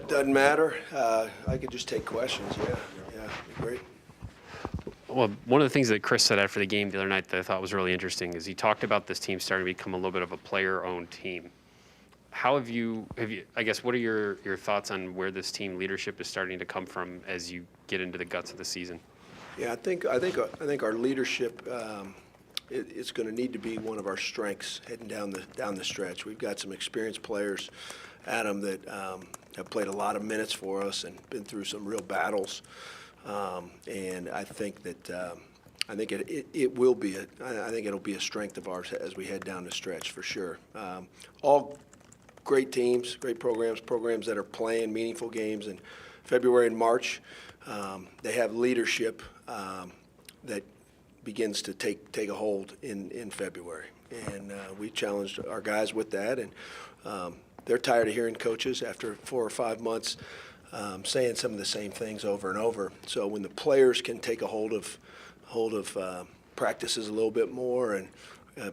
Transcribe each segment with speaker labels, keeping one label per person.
Speaker 1: Doesn't matter. I could just take questions. Yeah, great.
Speaker 2: Well, one of the things that Chris said after the game the other night that I thought was really interesting is he talked about this team starting to become a little bit of a player-owned team. How have you, I guess, what are your thoughts on where this team leadership is starting to come from as you get into the guts of the season?
Speaker 1: Yeah, I think our leadership it's going to need to be one of our strengths heading down the stretch. We've got some experienced players, Adam, that have played a lot of minutes for us and been through some real battles. And I think that it will be I think it'll be a strength of ours as we head down the stretch for sure. All great teams, great programs that are playing meaningful games in February and March. They have leadership that begins to take a hold in February, and we challenged our guys with that, and they're tired of hearing coaches after 4 or 5 months saying some of the same things over and over. So when the players can take a hold of practices a little bit more and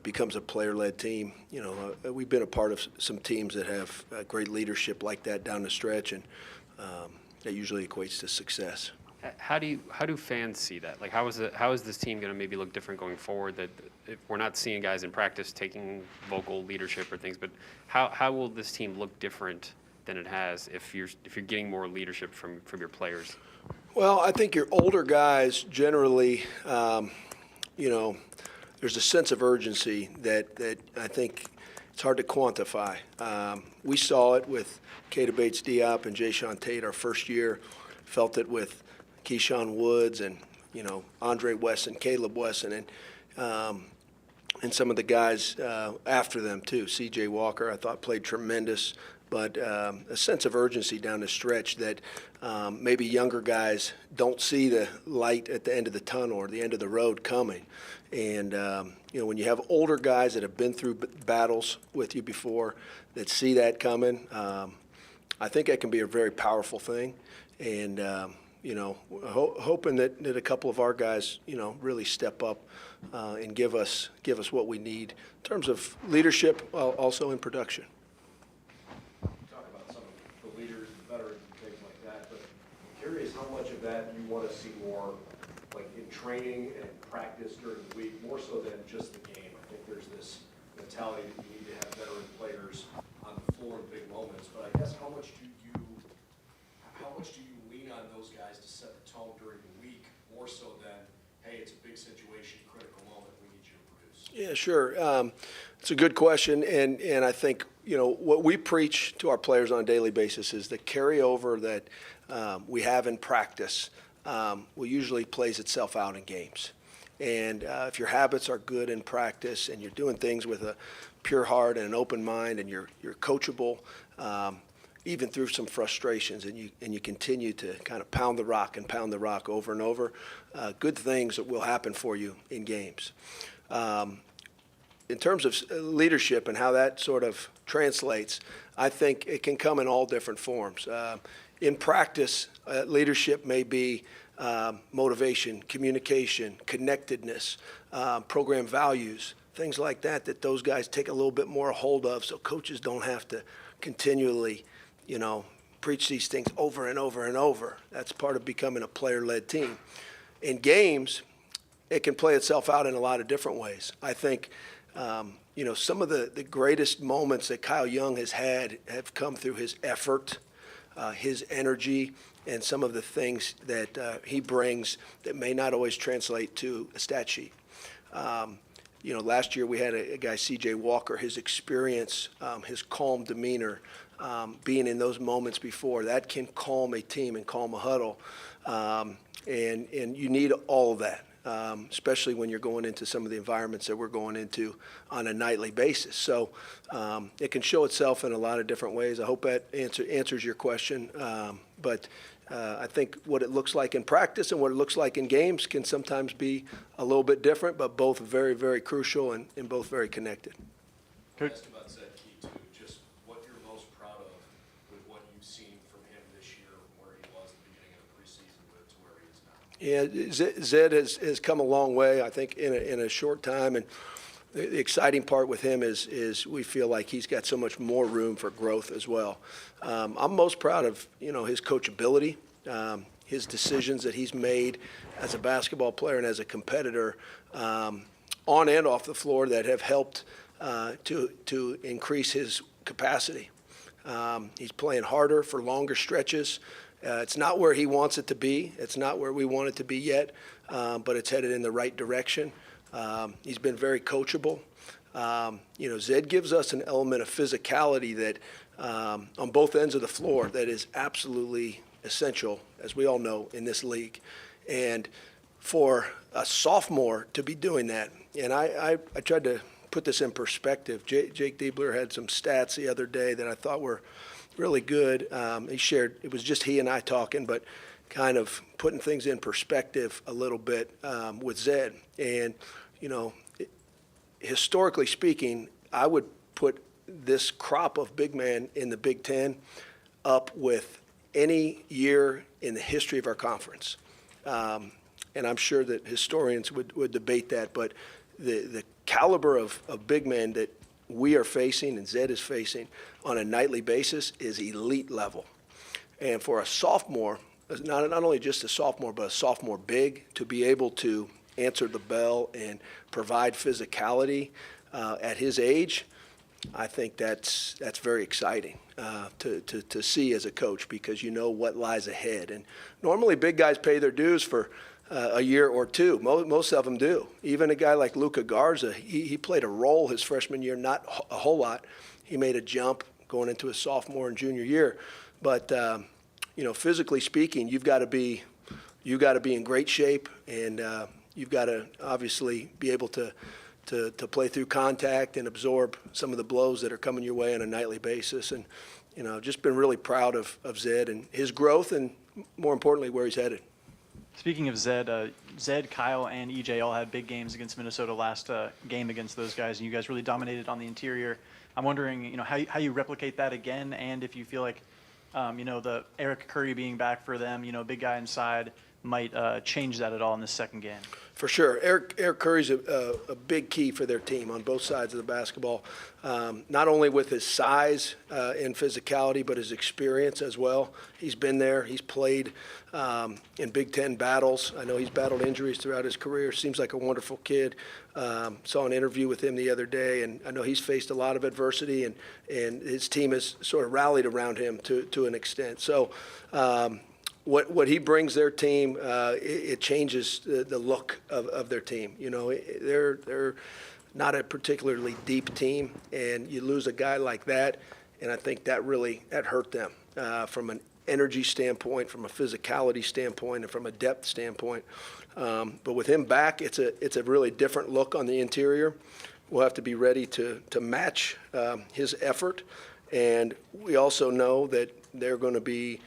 Speaker 1: becomes a player-led team, we've been a part of some teams that have great leadership like that down the stretch, and that usually equates to success.
Speaker 2: How do fans see that? Like, how is this team going to maybe look different going forward? That if we're not seeing guys in practice taking vocal leadership or things, but how will this team look different than it has if you're getting more leadership from your players?
Speaker 1: Well, I think your older guys generally, there's a sense of urgency that I think it's hard to quantify. We saw it with Keita Bates-Diop and Jayshawn Tate our first year. Felt it with Keyshawn Woods and Andre Wesson, Caleb Wesson, and some of the guys after them too. C.J. Walker, I thought, played tremendous, but a sense of urgency down the stretch that maybe younger guys don't see the light at the end of the tunnel or the end of the road coming. And when you have older guys that have been through battles with you before that see that coming, I think that can be a very powerful thing. And hoping that a couple of our guys, really step up and give us what we need in terms of leadership, also in production.
Speaker 3: Talk about some of the leaders, the veterans, and things like that. But I'm curious how much of that you want to see more, like in training and practice during the week, more so than just the game. I think there's this mentality that you need to have veteran players on the floor in big moments. But I guess how much do you lean on those guys to set the tone during the week, more so than, hey, it's a big situation, critical moment, we need you to produce?
Speaker 1: Yeah, sure. It's a good question, and I think what we preach to our players on a daily basis is the carryover that we have in practice will usually plays itself out in games. And if your habits are good in practice and you're doing things with a pure heart and an open mind and you're coachable, even through some frustrations, and you continue to kind of pound the rock over and over, good things will happen for you in games. In terms of leadership and how that sort of translates, I think it can come in all different forms. In practice, leadership may be motivation, communication, connectedness, program values, things like that those guys take a little bit more hold of, so coaches don't have to continually preach these things over and over and over. That's part of becoming a player-led team. In games, it can play itself out in a lot of different ways. I think, some of the greatest moments that Kyle Young has had have come through his effort, his energy, and some of the things that he brings that may not always translate to a stat sheet. Last year we had a guy, C.J. Walker, his experience, his calm demeanor, being in those moments before, that can calm a team and calm a huddle. And you need all of that, especially when you're going into some of the environments that we're going into on a nightly basis. So it can show itself in a lot of different ways. I hope that answers your question. But I think what it looks like in practice and what it looks like in games can sometimes be a little bit different, but both very, very crucial and both very connected.
Speaker 3: I'll ask about Zed Key, too, just what you're most proud of with what you've seen from him this year, where he was at the beginning of the preseason to where he is now.
Speaker 1: Yeah, Zed has come a long way, I think, in a short time. And the exciting part with him is we feel like he's got so much more room for growth as well. I'm most proud of, his coachability, his decisions that he's made as a basketball player and as a competitor on and off the floor that have helped to increase his capacity. He's playing harder for longer stretches. It's not where he wants it to be. It's not where we want it to be yet, but it's headed in the right direction. He's been very coachable. Zed gives us an element of physicality that on both ends of the floor that is absolutely essential, as we all know, in this league. And for a sophomore to be doing that, and I tried to put this in perspective. Jake Diebler had some stats the other day that I thought were really good. He shared, it was just he and I talking, but kind of putting things in perspective a little bit with Zed. And, historically speaking, I would put this crop of big man in the Big Ten up with any year in the history of our conference. And I'm sure that historians would debate that, but the caliber of big men that we are facing and Zed is facing on a nightly basis is elite level. And for a sophomore, not only just a sophomore, but a sophomore big, to be able to answer the bell and provide physicality at his age, I think that's very exciting to see as a coach, because you know what lies ahead. And normally big guys pay their dues for a year or two. Most of them do. Even a guy like Luka Garza, he played a role his freshman year, not a whole lot. He made a jump going into his sophomore and junior year. But, physically speaking, you've got to be in great shape, and you've got to obviously be able to play through contact and absorb some of the blows that are coming your way on a nightly basis. And, just been really proud of Zed and his growth, and more importantly, where he's headed.
Speaker 4: Speaking of Zed, Kyle, and EJ all had big games against Minnesota last game against those guys, and you guys really dominated on the interior. I'm wondering, how you replicate that again, and if you feel like, the Eric Curry being back for them, big guy inside, might change that at all in this second game.
Speaker 1: For sure. Eric Curry's a big key for their team on both sides of the basketball, not only with his size and physicality, but his experience as well. He's been there. He's played in Big Ten battles. I know he's battled injuries throughout his career. Seems like a wonderful kid. Saw an interview with him the other day, and I know he's faced a lot of adversity, and his team has sort of rallied around him to an extent. So what he brings their team, it changes the look of their team. They're not a particularly deep team, and you lose a guy like that, and I think that hurt them from an energy standpoint, from a physicality standpoint, and from a depth standpoint. But with him back, it's a really different look on the interior. We'll have to be ready to match his effort, and we also know that they're going to be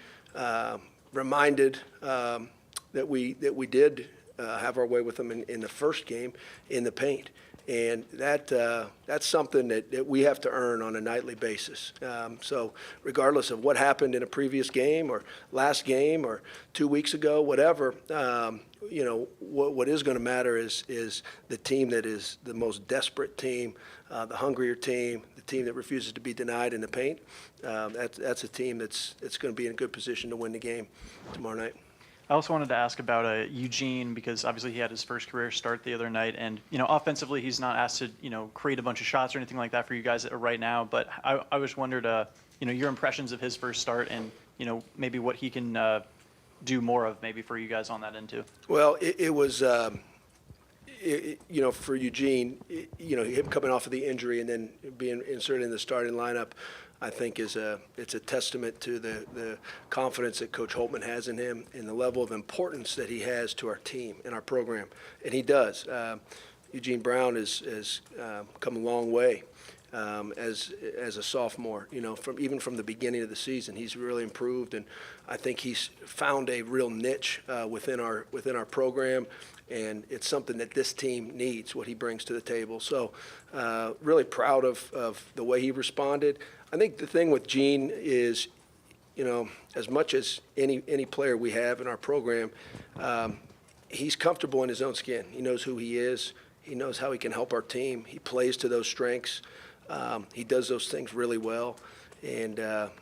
Speaker 1: reminded that we did have our way with them in the first game in the paint, and that's something that we have to earn on a nightly basis. So regardless of what happened in a previous game or last game or 2 weeks ago, whatever, what is going to matter is the team that is the most desperate team, the hungrier team, the team that refuses to be denied in the paint. That's a team that's going to be in a good position to win the game tomorrow night.
Speaker 4: I also wanted to ask about Eugene, because obviously he had his first career start the other night, and offensively he's not asked to create a bunch of shots or anything like that for you guys right now. But I just wondered your impressions of his first start, and maybe what he can do more of maybe for you guys on that end too.
Speaker 1: Well, it was. For Eugene, him coming off of the injury and then being inserted in the starting lineup, I think it's a testament to the confidence that Coach Holtman has in him and the level of importance that he has to our team and our program, and he does. Eugene Brown has come a long way as a sophomore. From the beginning of the season, he's really improved, and I think he's found a real niche within our program. And it's something that this team needs, what he brings to the table. So really proud of the way he responded. I think the thing with Gene is, as much as any player we have in our program, he's comfortable in his own skin. He knows who he is. He knows how he can help our team. He plays to those strengths. He does those things really well. And,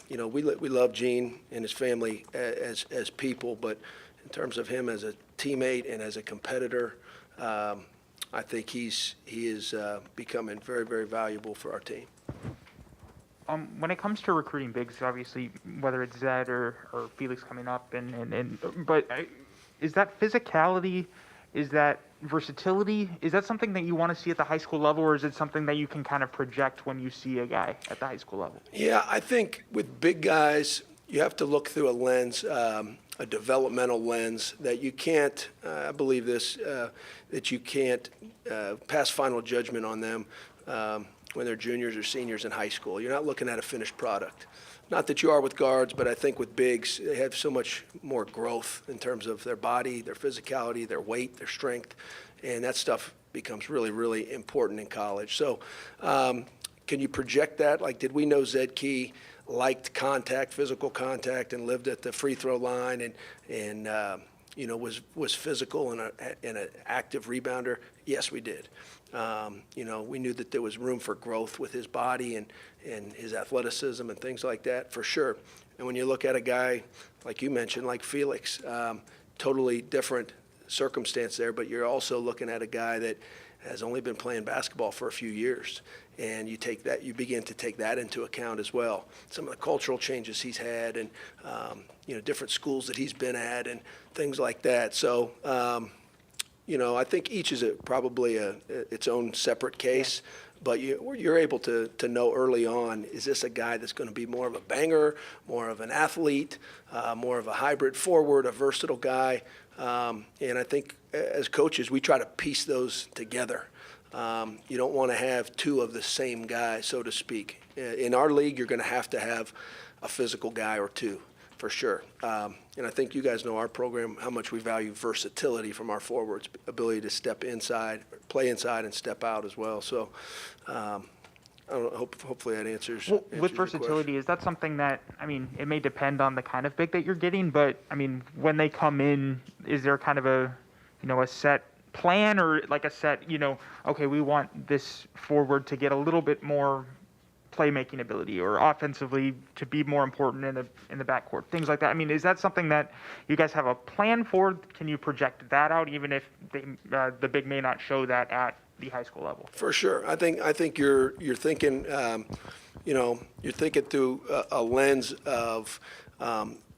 Speaker 1: we love Gene and his family as people, but in terms of him as a teammate and as a competitor, I think he is becoming very, very valuable for our team.
Speaker 5: When it comes to recruiting bigs, obviously, whether it's Zed or Felix coming up, but is that physicality, is that versatility, is that something that you want to see at the high school level, or is it something that you can kind of project when you see a guy at the high school level?
Speaker 1: Yeah, I think with big guys, you have to look through a lens, a developmental lens that you can't, I believe this, that you can't pass final judgment on them when they're juniors or seniors in high school. You're not looking at a finished product. Not that you are with guards, but I think with bigs, they have so much more growth in terms of their body, their physicality, their weight, their strength, and that stuff becomes really, really important in college. So can you project that? Like, did we know Zed Key liked contact, physical contact, and lived at the free throw line and was physical and an active rebounder? Yes, we did. We knew that there was room for growth with his body and his athleticism and things like that, for sure. And when you look at a guy, like you mentioned, like Felix, totally different circumstance there, but you're also looking at a guy that has only been playing basketball for a few years. And you begin to take that into account as well. Some of the cultural changes he's had and, different schools that he's been at and things like that. So, I think each is probably its own separate case, but you're able to know early on, is this a guy that's going to be more of a banger, more of an athlete, more of a hybrid forward, a versatile guy? And I think as coaches, we try to piece those together. You don't want to have two of the same guy, so to speak. In our league, you're going to have a physical guy or two, for sure. And I think you guys know our program, how much we value versatility from our forwards, ability to step inside, play inside, and step out as well. So I don't know, hopefully that answers
Speaker 5: With
Speaker 1: your
Speaker 5: versatility,
Speaker 1: question.
Speaker 5: is that something that, it may depend on the kind of big that you're getting, but, when they come in, is there kind of a set plan or like a set, okay, we want this forward to get a little bit more playmaking ability or offensively to be more important in the backcourt, things like that. Is that something that you guys have a plan for? Can you project that out, even if the big may not show that at the high school level?
Speaker 1: For sure. I think you're thinking, you're thinking through a lens of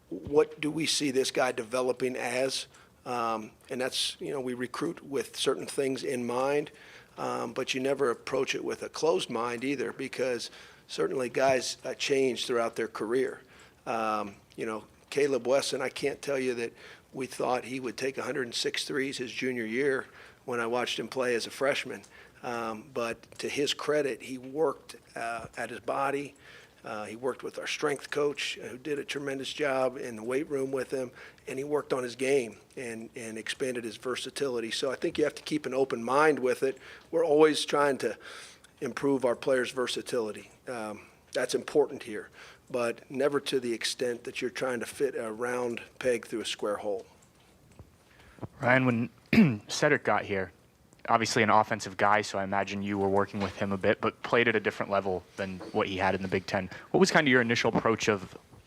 Speaker 1: what do we see this guy developing as? And that's, we recruit with certain things in mind, but you never approach it with a closed mind either, because certainly guys change throughout their career. Caleb Wesson, I can't tell you that we thought he would take 106 threes his junior year when I watched him play as a freshman. But to his credit, he worked at his body. He worked with our strength coach, who did a tremendous job in the weight room with him, and he worked on his game and expanded his versatility. So I think you have to keep an open mind with it. We're always trying to improve our players' versatility. That's important here, but never to the extent that you're trying to fit a round peg through a square hole.
Speaker 6: Ryan, when Cedric got here, obviously an offensive guy, so I imagine you were working with him a bit, but played at a different level than what he had in the Big Ten. What was kind of your initial approach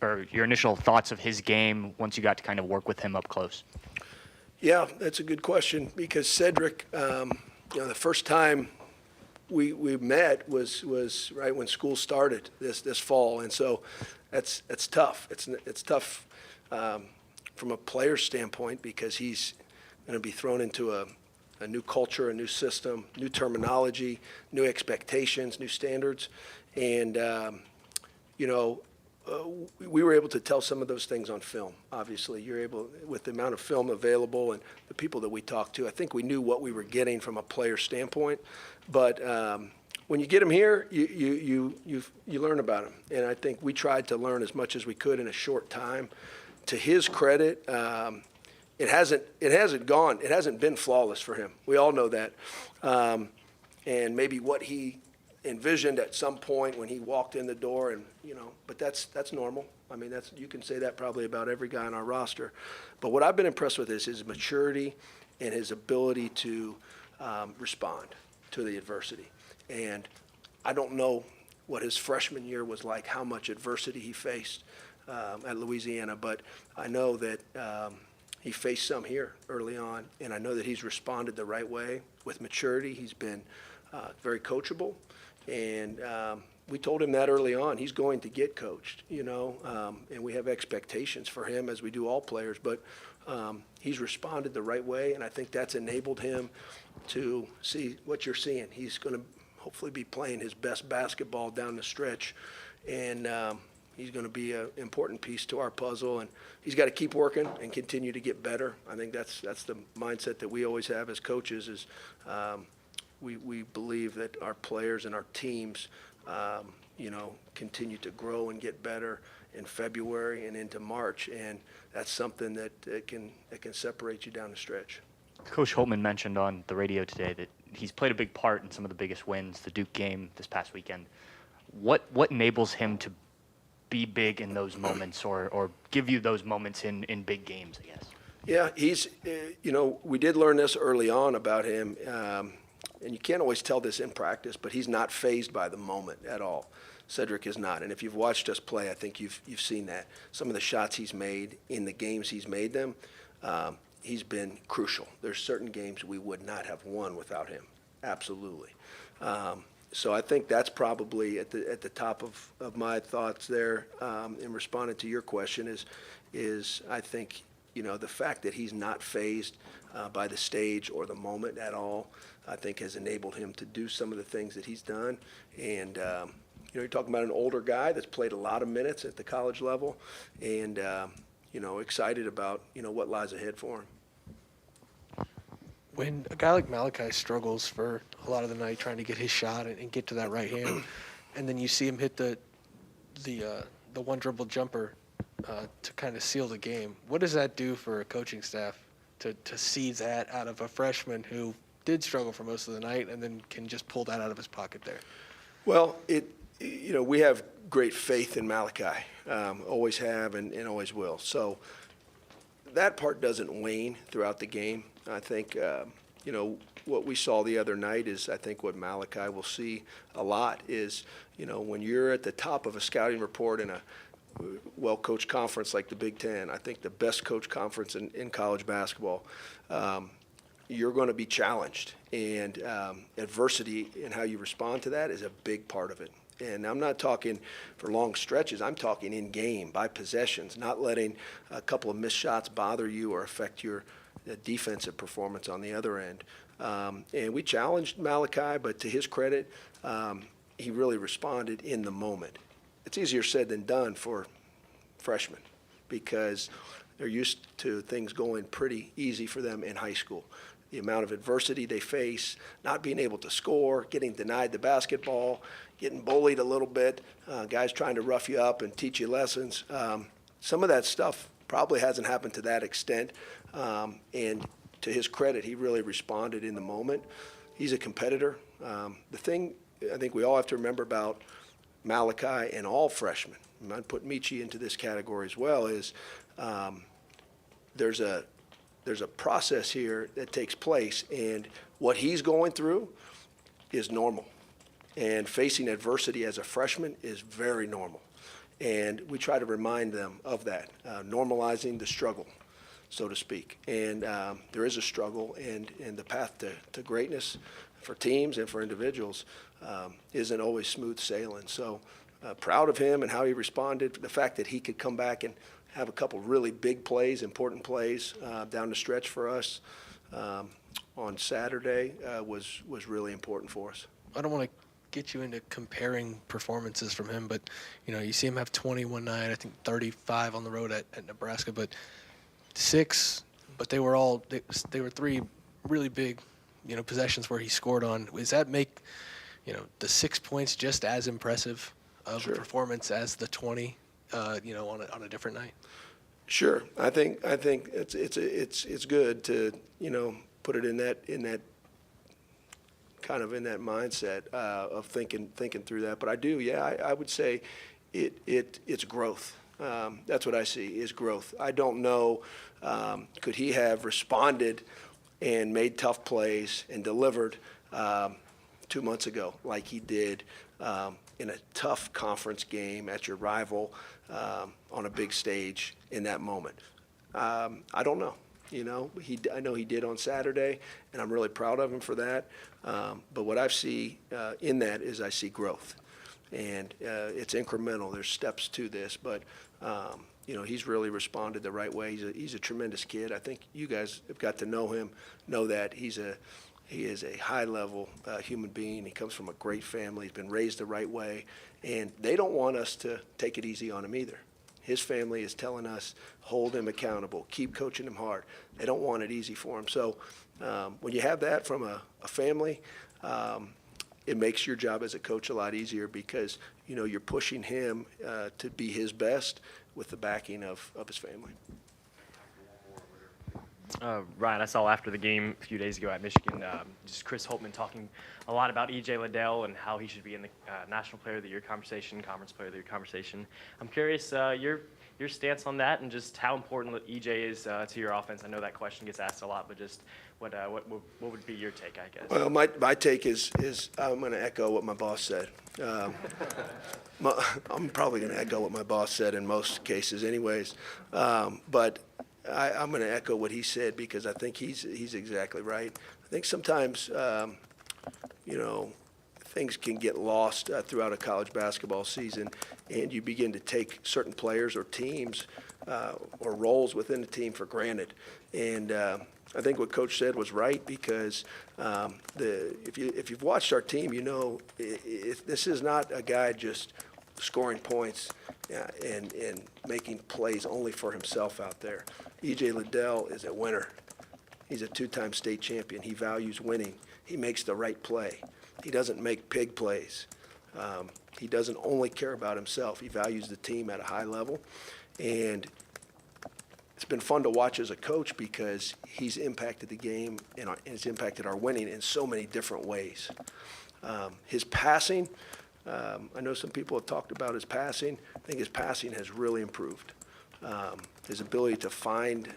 Speaker 6: or your initial thoughts of his game once you got to kind of work with him up close?
Speaker 1: Yeah, that's a good question, because Cedric, the first time we met was right when school started this fall, and so that's tough. It's tough from a player standpoint, because he's going to be thrown into a new culture, a new system, new terminology, new expectations, new standards. And, we were able to tell some of those things on film, obviously. You're able, with the amount of film available and the people that we talked to, I think we knew what we were getting from a player standpoint. But when you get them here, you learn about them. And I think we tried to learn as much as we could in a short time. To his credit, it hasn't been flawless for him. We all know that. And maybe what he envisioned at some point when he walked in the door, and but that's normal. You can say that probably about every guy on our roster. But what I've been impressed with is his maturity and his ability to respond to the adversity. And I don't know what his freshman year was like, how much adversity he faced at Louisiana, but I know that he faced some here early on, and I know that he's responded the right way with maturity. He's been very coachable, and we told him that early on. He's going to get coached, and we have expectations for him as we do all players, but he's responded the right way, and I think that's enabled him to see what you're seeing. He's going to hopefully be playing his best basketball down the stretch, and he's going to be an important piece to our puzzle, and he's got to keep working and continue to get better. I think that's the mindset that we always have as coaches is we believe that our players and our teams, continue to grow and get better in February and into March, and that's something that can separate you down the stretch.
Speaker 6: Coach Holtman mentioned on the radio today that he's played a big part in some of the biggest wins, the Duke game this past weekend. What enables him to be big in those moments or give you those moments in big games, I guess?
Speaker 1: Yeah, he's, we did learn this early on about him, and you can't always tell this in practice, but he's not fazed by the moment at all. Cedric is not, and if you've watched us play, I think you've seen that. Some of the shots he's made in the games he's made them, he's been crucial. There's certain games we would not have won without him, absolutely. So I think that's probably at the top of my thoughts there in responding to your question is I think, the fact that he's not fazed by the stage or the moment at all, I think has enabled him to do some of the things that he's done. And, you're talking about an older guy that's played a lot of minutes at the college level and, excited about, what lies ahead for him.
Speaker 7: When a guy like Malachi struggles for a lot of the night trying to get his shot and get to that right hand, and then you see him hit the one dribble jumper to kind of seal the game, what does that do for a coaching staff to see that out of a freshman who did struggle for most of the night and then can just pull that out of his pocket there?
Speaker 1: Well, we have great faith in Malachi, always have and always will. So that part doesn't wane throughout the game. I think, what we saw the other night is I think what Malachi will see a lot is, when you're at the top of a scouting report in a well-coached conference like the Big Ten, I think the best coached conference in college basketball, you're going to be challenged. And adversity and how you respond to that is a big part of it. And I'm not talking for long stretches. I'm talking in game, by possessions, not letting a couple of missed shots bother you or affect your defensive performance on the other end. And we challenged Malachi, but to his credit, he really responded in the moment. It's easier said than done for freshmen because they're used to things going pretty easy for them in high school. The amount of adversity they face, not being able to score, getting denied the basketball, getting bullied a little bit, guys trying to rough you up and teach you lessons. Some of that stuff probably hasn't happened to that extent. And to his credit, he really responded in the moment. He's a competitor. The thing I think we all have to remember about Malachi and all freshmen, and I'd put Michi into this category as well, is there's a process here that takes place, and what he's going through is normal. And facing adversity as a freshman is very normal. And we try to remind them of that, normalizing the struggle, so to speak. And there is a struggle, and the path to greatness for teams and for individuals isn't always smooth sailing. So proud of him and how he responded, the fact that he could come back and have a couple really big plays, important plays down the stretch for us on Saturday was really important for us.
Speaker 7: I don't want to get you into comparing performances from him, but you see him have 21 night, I think 35 on the road at Nebraska, but 6, but they were three really big possessions where he scored on. Does that make the 6 points just as impressive of
Speaker 1: Sure.
Speaker 7: a performance as the 20 on a different night?
Speaker 1: Sure, I think it's good to put it in that kind of in that mindset of thinking through that. But I would say it's growth. That's what I see is growth. I don't know, could he have responded and made tough plays and delivered 2 months ago like he did in a tough conference game at your rival on a big stage in that moment. I don't know. I know he did on Saturday, and I'm really proud of him for that. But what I see in that is I see growth, and it's incremental. There's steps to this, but he's really responded the right way. He's a tremendous kid. I think you guys have got to know him, know that he is a high-level human being. He comes from a great family. He's been raised the right way, and they don't want us to take it easy on him either. His family is telling us, hold him accountable, keep coaching him hard. They don't want it easy for him. So when you have that from a family, it makes your job as a coach a lot easier because, you're pushing him to be his best with the backing of his family.
Speaker 8: Ryan, I saw after the game a few days ago at Michigan, just Chris Holtmann talking a lot about E.J. Liddell and how he should be in the National Player of the Year conversation, Conference Player of the Year conversation. I'm curious your stance on that and just how important E.J. is to your offense. I know that question gets asked a lot, but just what would be your take, I guess?
Speaker 1: Well, my take is I'm going to echo what my boss said. I'm probably going to echo what my boss said in most cases anyways. But I'm going to echo what he said because I think he's exactly right. I think sometimes, things can get lost throughout a college basketball season, and you begin to take certain players or teams or roles within the team for granted. And I think what Coach said was right because if you've watched our team, this is not a guy just scoring points and making plays only for himself out there. E.J. Liddell is a winner. He's a two-time state champion. He values winning. He makes the right play. He doesn't make pig plays. He doesn't only care about himself. He values the team at a high level. And it's been fun to watch as a coach because he's impacted the game and has impacted our winning in so many different ways. His passing, I know some people have talked about his passing. I think his passing has really improved. His ability to find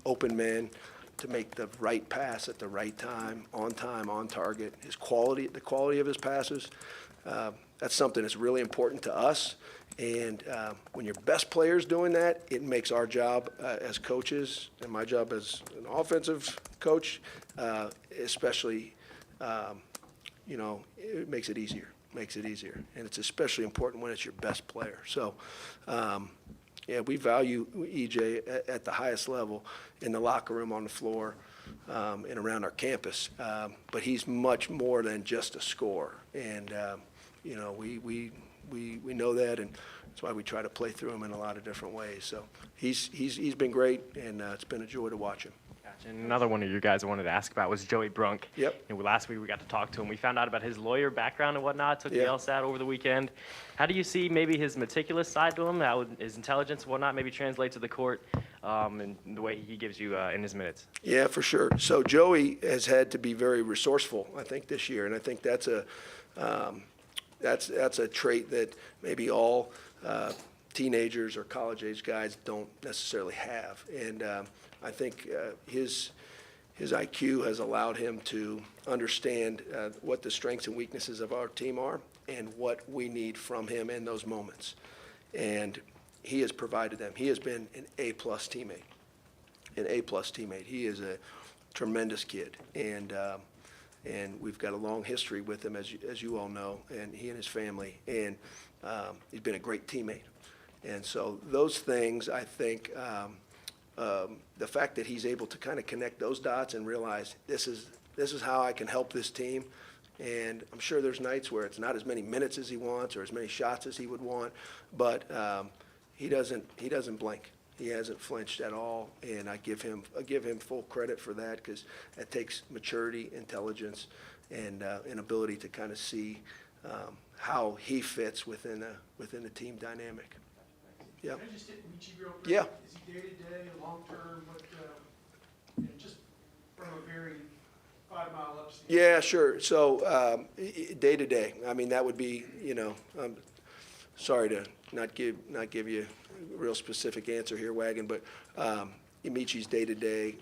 Speaker 1: open men, to make the right pass at the right time, on target. The quality of his passes, that's something that's really important to us. And when your best player's doing that, it makes our job as coaches and my job as an offensive coach, especially, it makes it easier. And it's especially important when it's your best player. So, we value E.J. at the highest level in the locker room, on the floor, and around our campus. But he's much more than just a scorer. And, we know that, and that's why we try to play through him in a lot of different ways. So he's been great, and it's been a joy to watch him.
Speaker 8: Gotcha. And another one of you guys I wanted to ask about was Joey Brunk.
Speaker 1: Yep.
Speaker 8: And last week we got to talk to him. We found out about his lawyer background and whatnot. Took the
Speaker 1: Yeah.
Speaker 8: LSAT over the weekend. How do you see maybe his meticulous side to him, how his intelligence and whatnot maybe translate to the court, and the way he gives you in his minutes?
Speaker 1: Yeah, for sure. So Joey has had to be very resourceful, I think, this year, and I think that's a trait that maybe all teenagers or college-age guys don't necessarily have. And I think his IQ has allowed him to understand what the strengths and weaknesses of our team are and what we need from him in those moments. And he has provided them. He has been an A-plus teammate. He is a tremendous kid. And we've got a long history with him, as you all know, and he and his family. And he's been a great teammate. And so those things, I think, the fact that he's able to kind of connect those dots and realize this is how I can help this team. And I'm sure there's nights where it's not as many minutes as he wants or as many shots as he would want, but he doesn't blink. He hasn't flinched at all, and I give him full credit for that because it takes maturity, intelligence, and an ability to kind of see how he fits within the team dynamic. Yeah.
Speaker 9: Can I just hit Michi real quick?
Speaker 1: Yeah.
Speaker 9: Is he day-to-day, long-term, just from a very 5-mile up standpoint?
Speaker 1: Yeah, sure. So day-to-day, I mean, that would be, I'm sorry to not give you a real specific answer here, Wagon, but Imichi's day-to-day.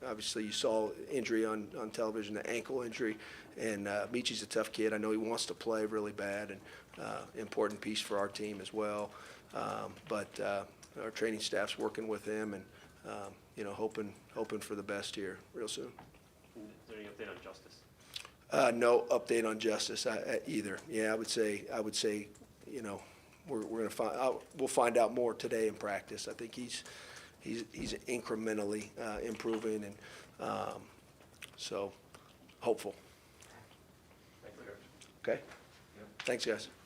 Speaker 1: Obviously, you saw injury on television, the ankle injury, and Michi's a tough kid. I know he wants to play really bad, and important piece for our team as well. But our training staff's working with him, and hoping for the best here real soon.
Speaker 2: Is there any update on Justice?
Speaker 1: No update on Justice either. Yeah, I would say we're gonna we'll find out more today in practice. I think he's incrementally improving, and so hopeful. Okay. Thanks, guys.